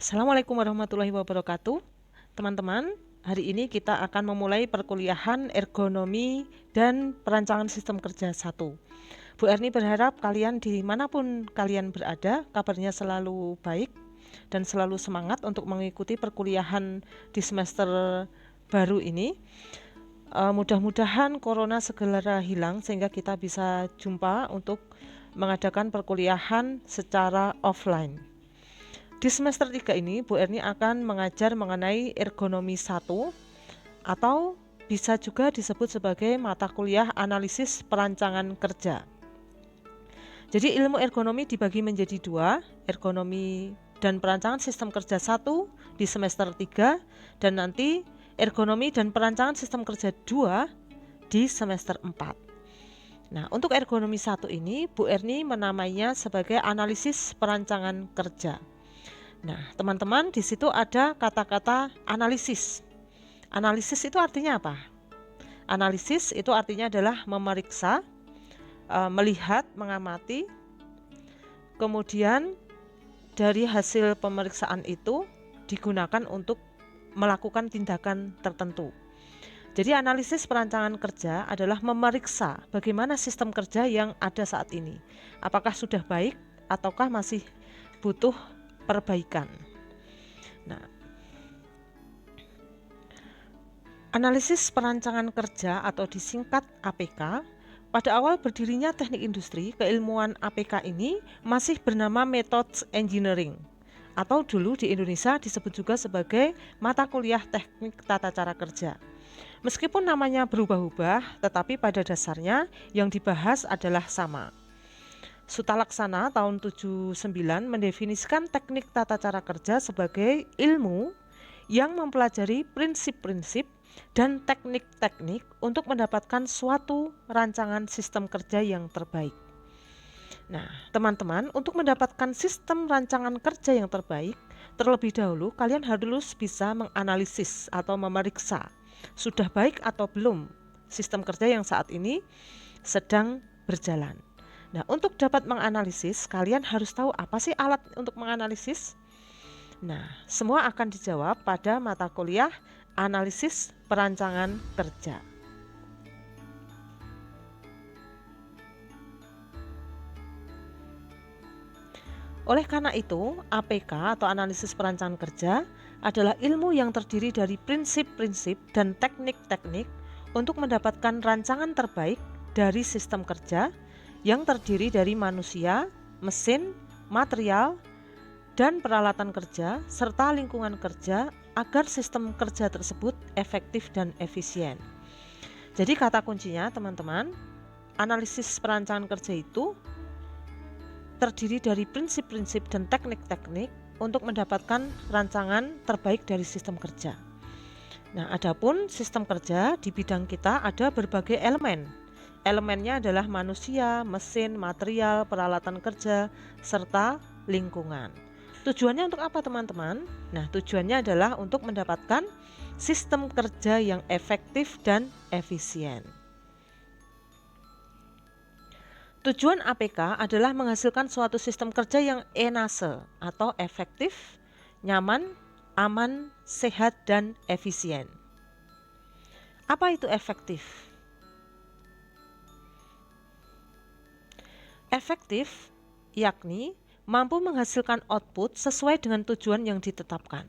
Assalamualaikum warahmatullahi wabarakatuh. Teman-teman, hari ini kita akan memulai perkuliahan ergonomi dan perancangan sistem kerja 1. Bu Erni berharap kalian dimanapun kalian berada, kabarnya selalu baik dan selalu semangat untuk mengikuti perkuliahan di semester baru ini. Mudah-mudahan corona segera hilang sehingga kita bisa jumpa untuk mengadakan perkuliahan secara offline. Di semester 3 ini, Bu Erni akan mengajar mengenai ergonomi 1 atau bisa juga disebut sebagai mata kuliah analisis perancangan kerja. Jadi ilmu ergonomi dibagi menjadi 2, ergonomi dan perancangan sistem kerja 1 di semester 3 dan nanti ergonomi dan perancangan sistem kerja 2 di semester 4. Nah, untuk ergonomi 1 ini Bu Erni menamainya sebagai analisis perancangan kerja. Nah, teman-teman, di situ ada kata-kata analisis. Analisis itu artinya apa? Analisis itu artinya adalah memeriksa, melihat, mengamati. Kemudian dari hasil pemeriksaan itu digunakan untuk melakukan tindakan tertentu. Jadi analisis perancangan kerja adalah memeriksa bagaimana sistem kerja yang ada saat ini. Apakah sudah baik ataukah masih butuh perbaikan. Nah, analisis perancangan kerja atau disingkat APK, pada awal berdirinya teknik industri, keilmuan APK ini masih bernama Methods Engineering atau dulu di Indonesia disebut juga sebagai mata kuliah teknik tata cara kerja. Meskipun namanya berubah-ubah, tetapi pada dasarnya yang dibahas adalah sama. Sutalaksana tahun 79 mendefinisikan teknik tata cara kerja sebagai ilmu yang mempelajari prinsip-prinsip dan teknik-teknik untuk mendapatkan suatu rancangan sistem kerja yang terbaik. Nah, teman-teman, untuk mendapatkan sistem rancangan kerja yang terbaik, terlebih dahulu kalian harus bisa menganalisis atau memeriksa sudah baik atau belum sistem kerja yang saat ini sedang berjalan. Nah, untuk dapat menganalisis, kalian harus tahu apa sih alat untuk menganalisis? Nah, semua akan dijawab pada mata kuliah analisis perancangan kerja. Oleh karena itu, APK atau analisis perancangan kerja adalah ilmu yang terdiri dari prinsip-prinsip dan teknik-teknik untuk mendapatkan rancangan terbaik dari sistem kerja yang terdiri dari manusia, mesin, material, dan peralatan kerja, serta lingkungan kerja agar sistem kerja tersebut efektif dan efisien. Jadi kata kuncinya teman-teman, analisis perancangan kerja itu terdiri dari prinsip-prinsip dan teknik-teknik untuk mendapatkan rancangan terbaik dari sistem kerja. Nah, adapun sistem kerja di bidang kita ada berbagai elemen. Elemennya adalah manusia, mesin, material, peralatan kerja, serta lingkungan. Tujuannya untuk apa teman-teman? Nah, tujuannya adalah untuk mendapatkan sistem kerja yang efektif dan efisien. Tujuan APK adalah menghasilkan suatu sistem kerja yang enase atau efektif, nyaman, aman, sehat, dan efisien. Apa itu efektif? Efektif yakni mampu menghasilkan output sesuai dengan tujuan yang ditetapkan.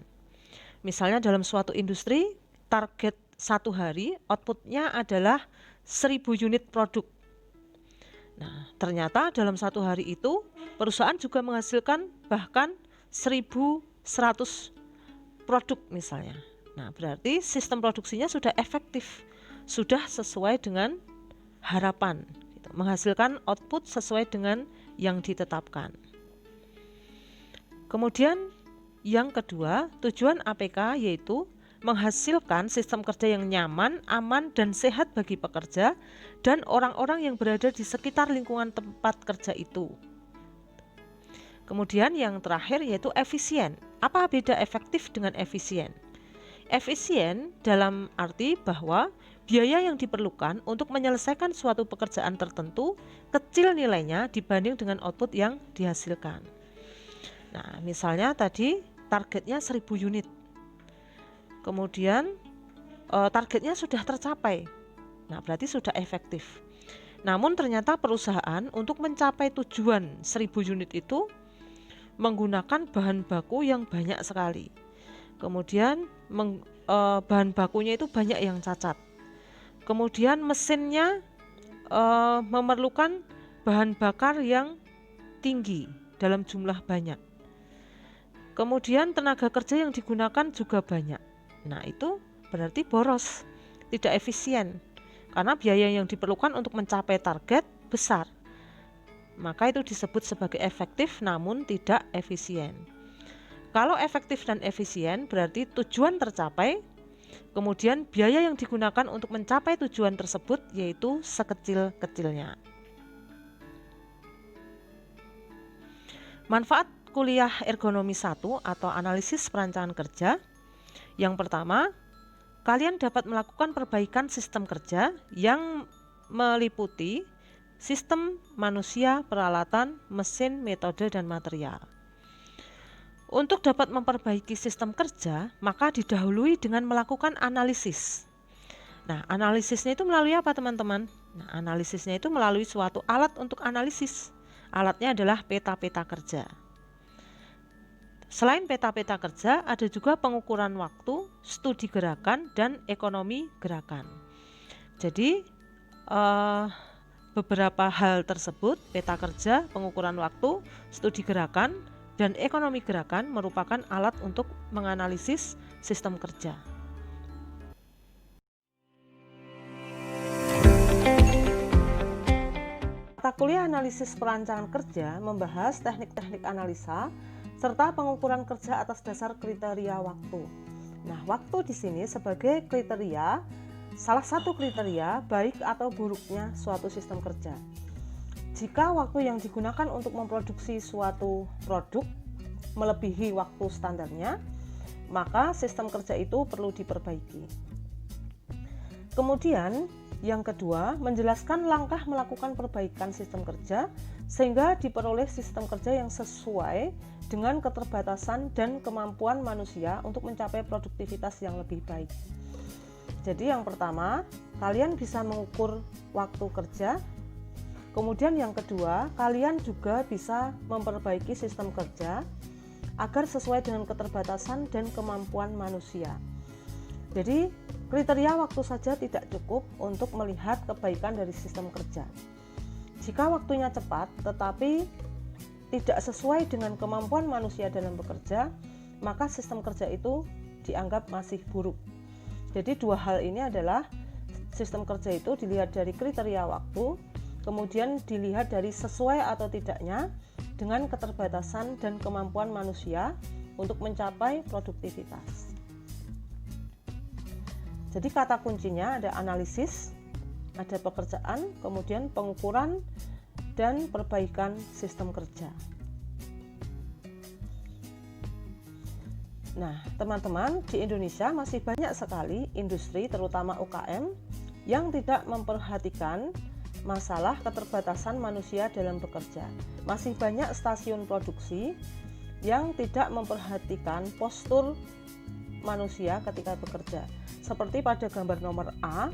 Misalnya dalam suatu industri, target satu hari outputnya adalah 1000 unit produk. Nah, ternyata dalam satu hari itu perusahaan juga menghasilkan bahkan 1100 produk misalnya. Nah, berarti sistem produksinya sudah efektif, sudah sesuai dengan harapan, menghasilkan output sesuai dengan yang ditetapkan. Kemudian yang kedua, tujuan APK yaitu menghasilkan sistem kerja yang nyaman, aman, dan sehat bagi pekerja dan orang-orang yang berada di sekitar lingkungan tempat kerja itu. Kemudian yang terakhir yaitu efisien. Apa beda efektif dengan efisien? Efisien dalam arti bahwa biaya yang diperlukan untuk menyelesaikan suatu pekerjaan tertentu kecil nilainya dibanding dengan output yang dihasilkan. Nah, misalnya tadi targetnya 1000 unit. Kemudian targetnya sudah tercapai. Nah, berarti sudah efektif. Namun ternyata perusahaan untuk mencapai tujuan 1000 unit itu menggunakan bahan baku yang banyak sekali. Kemudian bahan bakunya itu banyak yang cacat. Kemudian mesinnya memerlukan bahan bakar yang tinggi dalam jumlah banyak. Kemudian tenaga kerja yang digunakan juga banyak. Nah, itu berarti boros, tidak efisien. Karena biaya yang diperlukan untuk mencapai target besar. Maka itu disebut sebagai efektif namun tidak efisien. Kalau efektif dan efisien berarti tujuan tercapai, kemudian biaya yang digunakan untuk mencapai tujuan tersebut yaitu sekecil-kecilnya. Manfaat kuliah ergonomi 1 atau analisis perancangan kerja. Yang pertama, kalian dapat melakukan perbaikan sistem kerja yang meliputi sistem manusia, peralatan, mesin, metode, dan material. Untuk dapat memperbaiki sistem kerja, maka didahului dengan melakukan analisis. Nah, analisisnya itu melalui apa, teman-teman? Nah, analisisnya itu melalui suatu alat untuk analisis. Alatnya adalah peta-peta kerja. Selain peta-peta kerja, ada juga pengukuran waktu, studi gerakan, dan ekonomi gerakan. Jadi, beberapa hal tersebut, peta kerja, pengukuran waktu, studi gerakan, dan ekonomi gerakan merupakan alat untuk menganalisis sistem kerja. Mata kuliah analisis perancangan kerja membahas teknik-teknik analisa serta pengukuran kerja atas dasar kriteria waktu. Nah, waktu di sini sebagai kriteria, salah satu kriteria baik atau buruknya suatu sistem kerja. Jika waktu yang digunakan untuk memproduksi suatu produk melebihi waktu standarnya, maka sistem kerja itu perlu diperbaiki. Kemudian, yang kedua, menjelaskan langkah melakukan perbaikan sistem kerja sehingga diperoleh sistem kerja yang sesuai dengan keterbatasan dan kemampuan manusia untuk mencapai produktivitas yang lebih baik. Jadi yang pertama, kalian bisa mengukur waktu kerja. Kemudian yang kedua, kalian juga bisa memperbaiki sistem kerja agar sesuai dengan keterbatasan dan kemampuan manusia. Jadi kriteria waktu saja tidak cukup untuk melihat kebaikan dari sistem kerja. Jika waktunya cepat tetapi tidak sesuai dengan kemampuan manusia dalam bekerja, maka sistem kerja itu dianggap masih buruk. Jadi dua hal ini adalah sistem kerja itu dilihat dari kriteria waktu, kemudian dilihat dari sesuai atau tidaknya dengan keterbatasan dan kemampuan manusia untuk mencapai produktivitas. Jadi kata kuncinya ada analisis, ada pekerjaan, kemudian pengukuran, dan perbaikan sistem kerja. Nah, teman-teman, di Indonesia masih banyak sekali industri, terutama UKM, yang tidak memperhatikan masalah keterbatasan manusia dalam bekerja. Masih banyak stasiun produksi yang tidak memperhatikan postur manusia ketika bekerja. Seperti pada gambar nomor A,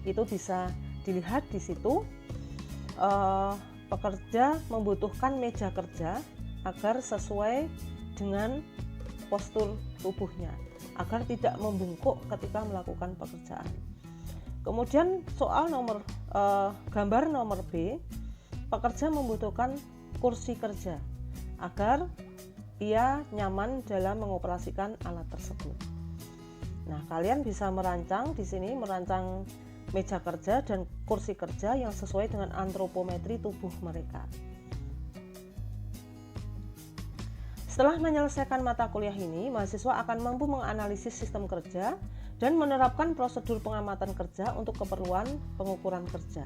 itu bisa dilihat di situ. Pekerja membutuhkan meja kerja agar sesuai dengan postur tubuhnya, agar tidak membungkuk ketika melakukan pekerjaan. Kemudian gambar nomor B, pekerja membutuhkan kursi kerja agar ia nyaman dalam mengoperasikan alat tersebut. Nah, kalian bisa merancang di sini, merancang meja kerja dan kursi kerja yang sesuai dengan antropometri tubuh mereka. Setelah menyelesaikan mata kuliah ini, mahasiswa akan mampu menganalisis sistem kerja dan menerapkan prosedur pengamatan kerja untuk keperluan pengukuran kerja.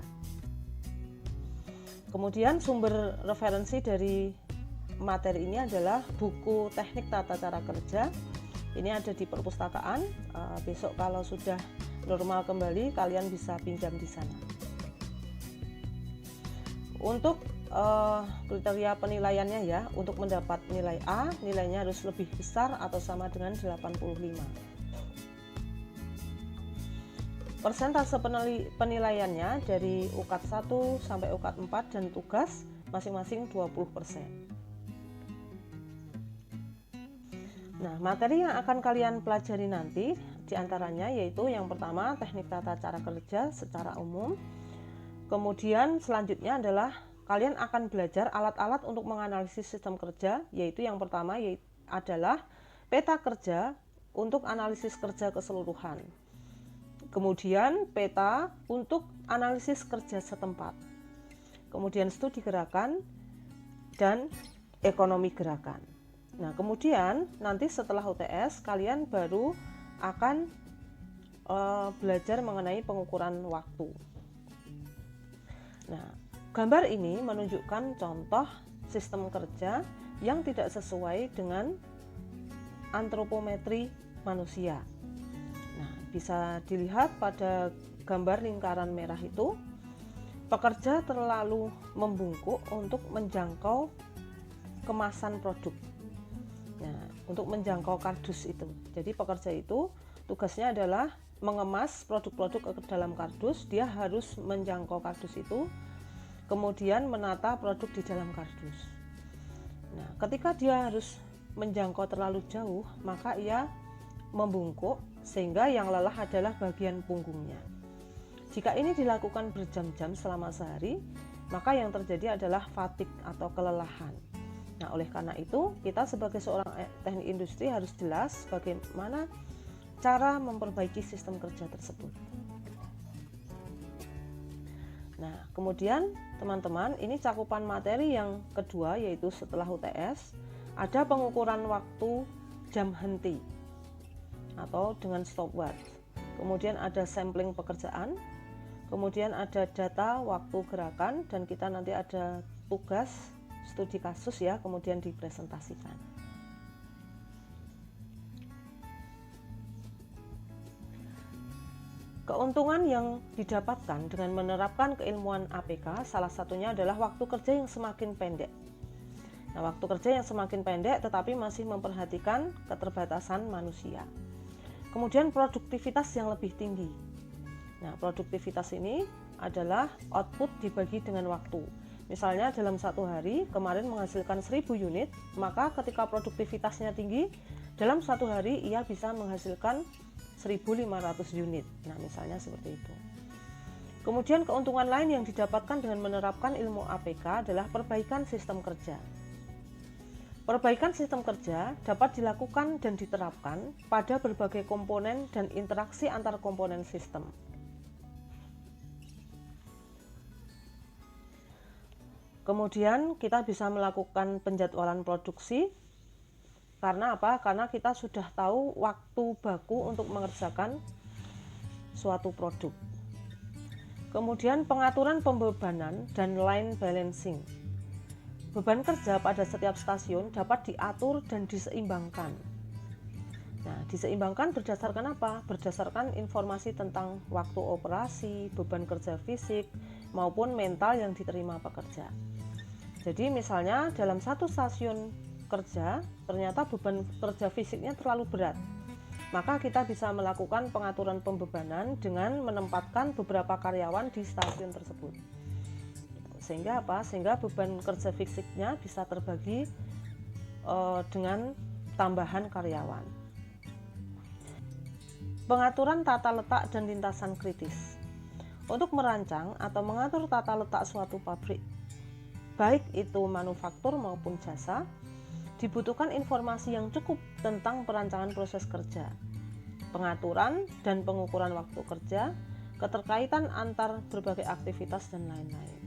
Kemudian sumber referensi dari materi ini adalah buku teknik tata cara kerja. Ini ada di perpustakaan. Besok kalau sudah normal kembali, kalian bisa pinjam di sana. Untuk kriteria penilaiannya ya. Untuk mendapat nilai A, nilainya harus lebih besar atau sama dengan 85. Persentase penilaiannya dari UKAT 1 sampai UKAT 4 dan tugas masing-masing 20%. Nah, materi yang akan kalian pelajari nanti diantaranya yaitu yang pertama teknik tata cara kerja secara umum. Kemudian selanjutnya adalah kalian akan belajar alat-alat untuk menganalisis sistem kerja, yaitu yang pertama adalah peta kerja untuk analisis kerja keseluruhan. Kemudian peta untuk analisis kerja setempat. Kemudian studi gerakan dan ekonomi gerakan. Nah, kemudian nanti setelah UTS kalian baru akan belajar mengenai pengukuran waktu. Nah, gambar ini menunjukkan contoh sistem kerja yang tidak sesuai dengan antropometri manusia. Nah, bisa dilihat pada gambar lingkaran merah itu, pekerja terlalu membungkuk untuk menjangkau kemasan produk. Nah, untuk menjangkau kardus itu. Jadi pekerja itu tugasnya adalah mengemas produk-produk ke dalam kardus, dia harus menjangkau kardus itu, kemudian menata produk di dalam kardus. Nah, ketika dia harus menjangkau terlalu jauh, maka ia membungkuk sehingga yang lelah adalah bagian punggungnya. Jika ini dilakukan berjam-jam selama sehari, maka yang terjadi adalah fatigue atau kelelahan. Nah, oleh karena itu, kita sebagai seorang teknik industri harus jelas bagaimana cara memperbaiki sistem kerja tersebut. Nah, kemudian teman-teman, ini cakupan materi yang kedua, yaitu setelah UTS, ada pengukuran waktu jam henti atau dengan stopwatch. Kemudian ada sampling pekerjaan, kemudian ada data waktu gerakan, dan kita nanti ada tugas studi kasus ya, kemudian dipresentasikan. Keuntungan yang didapatkan dengan menerapkan keilmuan APK salah satunya adalah waktu kerja yang semakin pendek. Nah, waktu kerja yang semakin pendek tetapi masih memperhatikan keterbatasan manusia. Kemudian produktivitas yang lebih tinggi. Nah, produktivitas ini adalah output dibagi dengan waktu. Misalnya dalam satu hari kemarin menghasilkan 1000 unit, maka ketika produktivitasnya tinggi, dalam satu hari ia bisa menghasilkan 1500 unit. Nah, misalnya seperti itu. Kemudian keuntungan lain yang didapatkan dengan menerapkan ilmu APK adalah perbaikan sistem kerja. Perbaikan sistem kerja dapat dilakukan dan diterapkan pada berbagai komponen dan interaksi antar komponen sistem. Kemudian kita bisa melakukan penjadwalan produksi. Karena apa? Karena kita sudah tahu waktu baku untuk mengerjakan suatu produk. Kemudian pengaturan pembebanan dan line balancing. Beban kerja pada setiap stasiun dapat diatur dan diseimbangkan. Nah, diseimbangkan berdasarkan apa? Berdasarkan informasi tentang waktu operasi, beban kerja fisik, maupun mental yang diterima pekerja. Jadi misalnya dalam satu stasiun kerja, ternyata beban kerja fisiknya terlalu berat. Maka kita bisa melakukan pengaturan pembebanan dengan menempatkan beberapa karyawan di stasiun tersebut. Sehingga apa? Sehingga beban kerja fisiknya bisa terbagi dengan tambahan karyawan. Pengaturan tata letak dan lintasan kritis. Untuk merancang atau mengatur tata letak suatu pabrik, baik itu manufaktur maupun jasa, dibutuhkan informasi yang cukup tentang perancangan proses kerja, pengaturan dan pengukuran waktu kerja, keterkaitan antar berbagai aktivitas, dan lain-lain.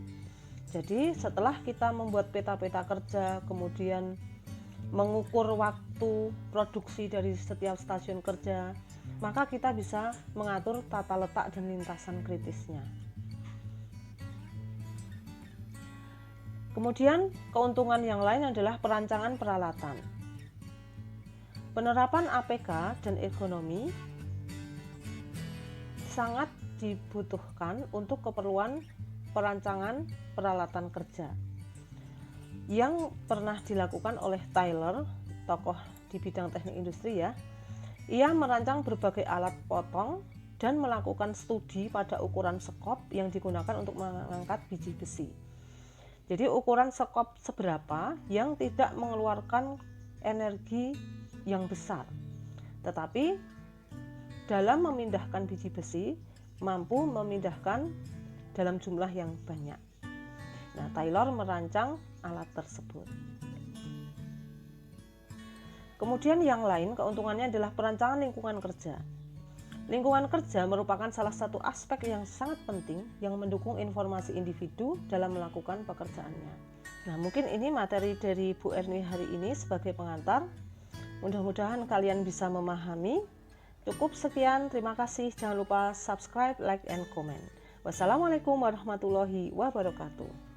Jadi setelah kita membuat peta-peta kerja, kemudian mengukur waktu produksi dari setiap stasiun kerja, maka kita bisa mengatur tata letak dan lintasan kritisnya. Kemudian keuntungan yang lain adalah perancangan peralatan. Penerapan APK dan ergonomi sangat dibutuhkan untuk keperluan perancangan peralatan kerja. yang pernah dilakukan oleh Taylor, tokoh di bidang teknik industri ya. Ia merancang berbagai alat potong dan melakukan studi pada ukuran sekop yang digunakan untuk mengangkat biji besi. Jadi ukuran sekop seberapa yang tidak mengeluarkan energi yang besar, tetapi dalam memindahkan biji besi mampu memindahkan dalam jumlah yang banyak. Nah, Taylor merancang alat tersebut. Kemudian yang lain keuntungannya adalah perancangan lingkungan kerja. Lingkungan kerja merupakan salah satu aspek yang sangat penting yang mendukung informasi individu dalam melakukan pekerjaannya. Nah, mungkin ini materi dari Bu Erni hari ini sebagai pengantar. Mudah-mudahan kalian bisa memahami. Cukup sekian, terima kasih. Jangan lupa subscribe, like, and comment. Wassalamualaikum warahmatullahi wabarakatuh.